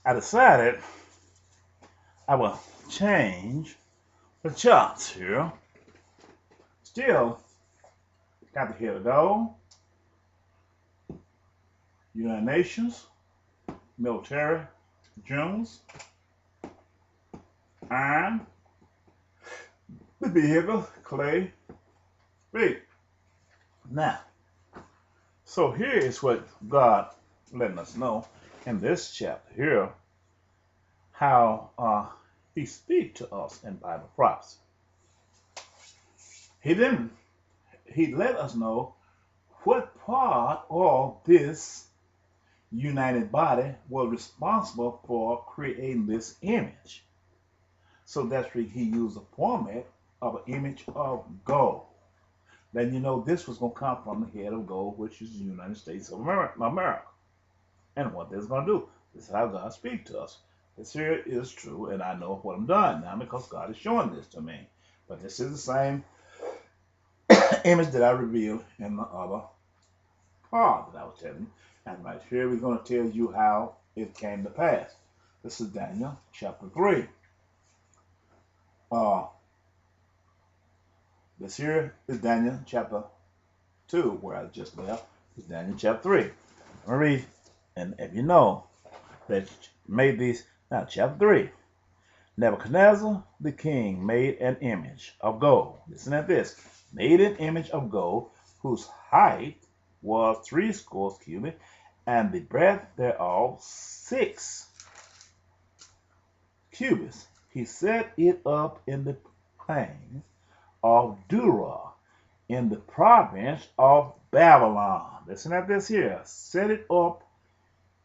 I decided I will change the charts here. Still got the head of gold, United Nations, military, Jones, iron, the vehicle, clay, Spake. Now, so here is what God letting us know in this chapter here, how He speaks to us in Bible prophecy. He let us know what part of this united body was responsible for creating this image. So that's where he used the format of an image of gold. Then you know this was going to come from the head of gold, which is the United States of America. And what this is going to do. This is how God speaks to us. This here is true, and I know what I'm doing now because God is showing this to me. But this is the same image that I revealed in the other part that I was telling you. And right here we're going to tell you how it came to pass. This is Daniel chapter 3. This here is Daniel chapter 2, where I just left. It's Daniel chapter 3. I'm going to read, and if you know that made these, now chapter 3. Nebuchadnezzar the king made an image of gold. Listen at this. Made an image of gold whose height was 60 cubits, and the breadth thereof 6 cubits. He set it up in the plains of Dura, in the province of Babylon. Listen at this here. Set it up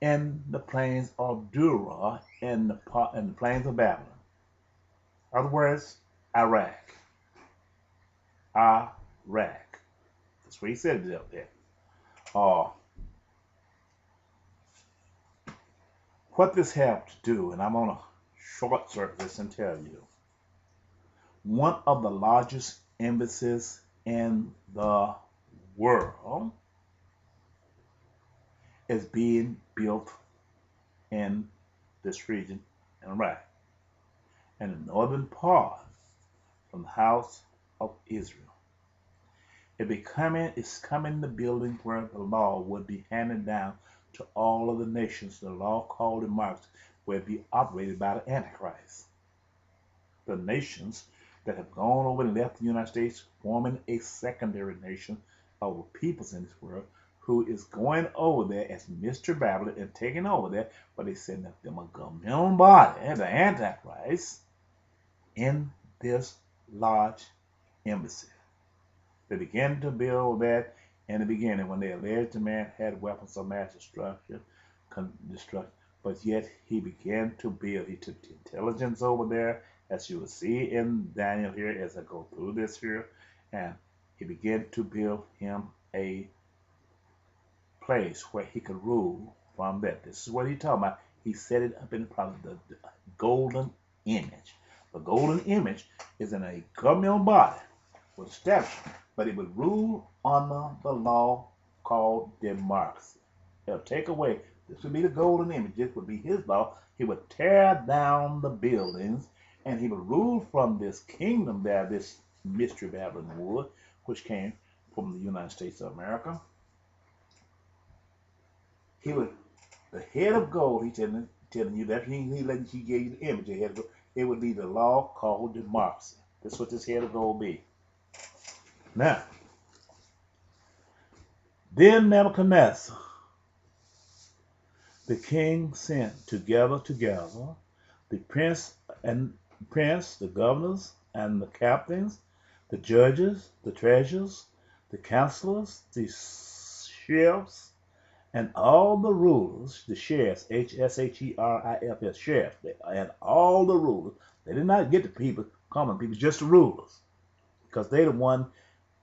in the plains of Dura, in the plains of Babylon. In other words, Iraq. Iraq. That's where he said it up there. What this have to do, and I'm going to short circuit this and tell you, one of the largest embassies in the world is being built in this region in Iraq, in the northern part from the house of Israel. It's coming the building where the law would be handed down to all of the nations. The law called the marks will be operated by the Antichrist. The nations that have gone over and left the United States, forming a secondary nation of peoples in this world, who is going over there as Mr. Babylon and taking over there, but they send them a governmental body, the Antichrist, in this large embassy. They began to build that in the beginning when they alleged the man had weapons of mass destruction, but yet he began to build. He took the intelligence over there, as you will see in Daniel here as I go through this here, and he began to build him a place where he could rule from that. This is what he's talking about. He set it up in the golden image. The golden image is in a governmental body, was established, but it would rule under the law called democracy. It'll take away, this would be the golden image, this would be his law. He would tear down the buildings, and he would rule from this kingdom there, this mystery Babylon would, which came from the United States of America. He would, the head of gold, he's telling you that he gave you the image, the head of gold, it would be the law called democracy. This is what this head of gold be. Now, then Nebuchadnezzar, the king, sent together the prince, the governors, and the captains, the judges, the treasurers, the counselors, the sheriffs, and all the rulers, the sheriffs, H-S-H-E-R-I-F-S, sheriffs, and all the rulers. They did not get the people, common people, just the rulers, because they the one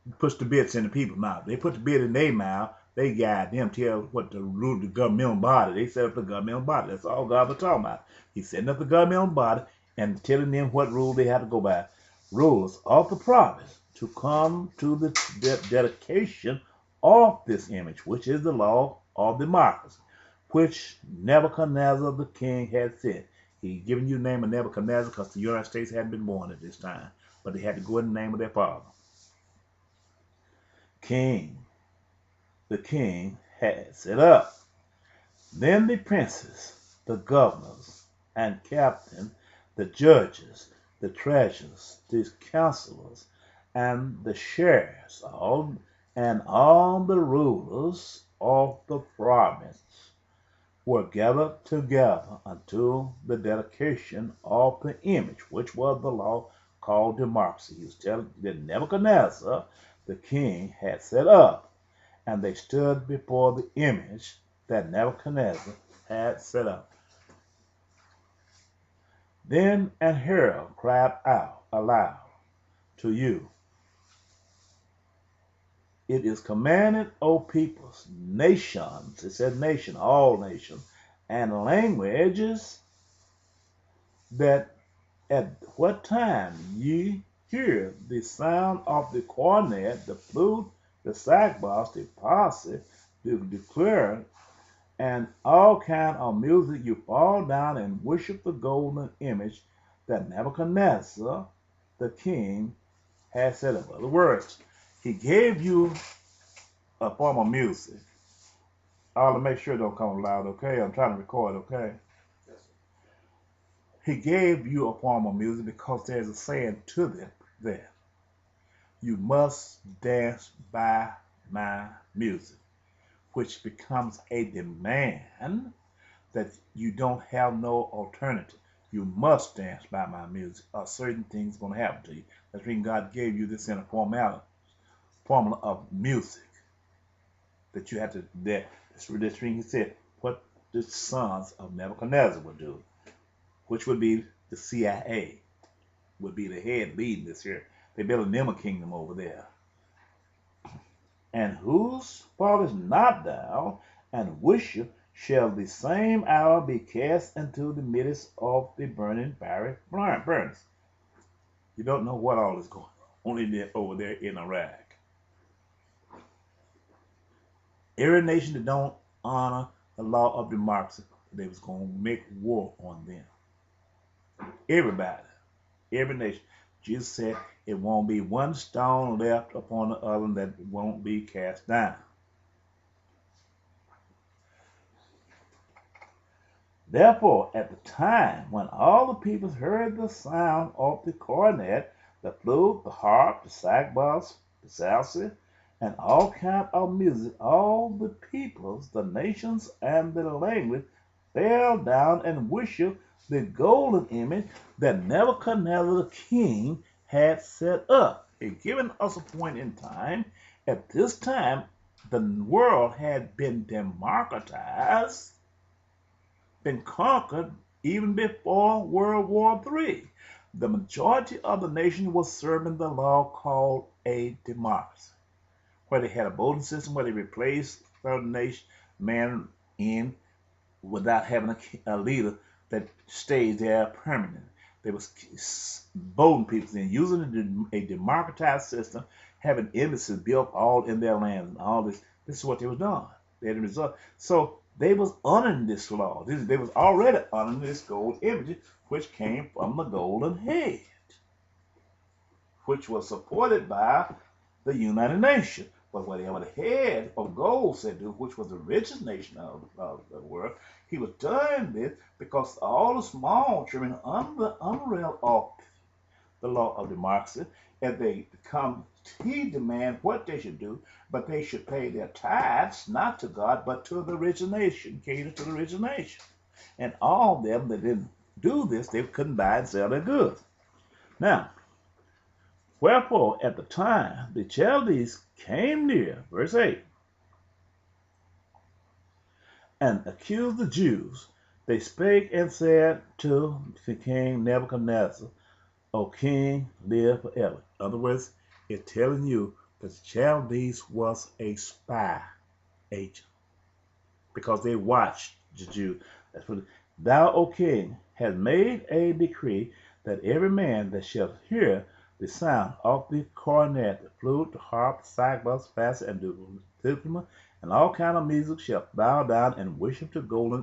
who puts the bits in the people's mouth. They put the bit in their mouth. They guide them, tell what to rule the governmental body. They set up the governmental body. That's all God was talking about. He's setting up the governmental body and telling them what rule they have to go by. Rulers of the province to come to the dedication of this image, which is the law of democracy. which Nebuchadnezzar the king had sent. He given you the name of Nebuchadnezzar because the United States hadn't been born at this time, but they had to go in the name of their father. The king had set up. Then the princes, the governors and captains, the judges, the treasurers, the counselors, and the sheriffs, and all the rulers of the province were gathered together until the dedication of the image, which was the law called democracy. He was telling that Nebuchadnezzar, the king, had set up, and they stood before the image that Nebuchadnezzar had set up. Then an herald cried out aloud to you, it is commanded, O peoples, nations, it said nation, all nations, and languages, that at what time ye hear the sound of the cornet, the flute, the sackbus, the parsley, the declare, and all kind of music, you fall down and worship the golden image that Nebuchadnezzar, the king, had set up. In other words, he gave you a form of music. I'll make sure it don't come loud, okay? I'm trying to record, okay? He gave you a form of music because there's a saying to that you must dance by my music, which becomes a demand that you don't have no alternative. You must dance by my music, or certain things going to happen to you. That's when God gave you this in a formula of music that you have to. This ring, he said, what the sons of Nebuchadnezzar would do, which would be the CIA, would be the head leading this here. They built a Nimmer kingdom over there. And whose falleth not down and worship shall the same hour be cast into the midst of the burning fiery furnace. You don't know what all is going on over there in Iraq. Every nation that don't honor the law of democracy, they was going to make war on them. Everybody, every nation. Jesus said it won't be one stone left upon the other that won't be cast down. Therefore, at the time when all the people heard the sound of the cornet, the flute, the harp, the sackbus, the psaltery, and all kind of music, all the peoples, the nations, and the language fell down and worshiped the golden image that Nebuchadnezzar the king had set up. It given us a point in time. At this time, the world had been democratized, been conquered even before World War III. The majority of the nation was serving the law called a democracy, where they had a voting system where they replaced the nation man in without having a leader that stays there permanently. They was voting people in, using a democratized system, having embassies built all in their land and all this. This is what they was doing. They had a result. So they was honoring this law. They was already honoring this gold image, which came from the golden head, which was supported by the United Nations. But whatever the head of gold said to, which was the richest nation of the world, he was doing this because all the small children under the umbrella of the law of democracy, and they come, he demand what they should do, but they should pay their tithes, not to God, but to the rich nation, cater to the rich nation. And all of them that didn't do this, they couldn't buy and sell their goods. Now, wherefore, at the time the Chaldees came near, verse 8, and accused the Jews, they spake and said to the king Nebuchadnezzar, O king, live forever. In other words, it's telling you that the Chaldees was a spy agent because they watched the Jews. That's what thou, O king, hast made a decree that every man that shall hear the sound of the cornet, the flute, the harp, the sackbus, psaltery, and the and all kind of music shall bow down and worship the golden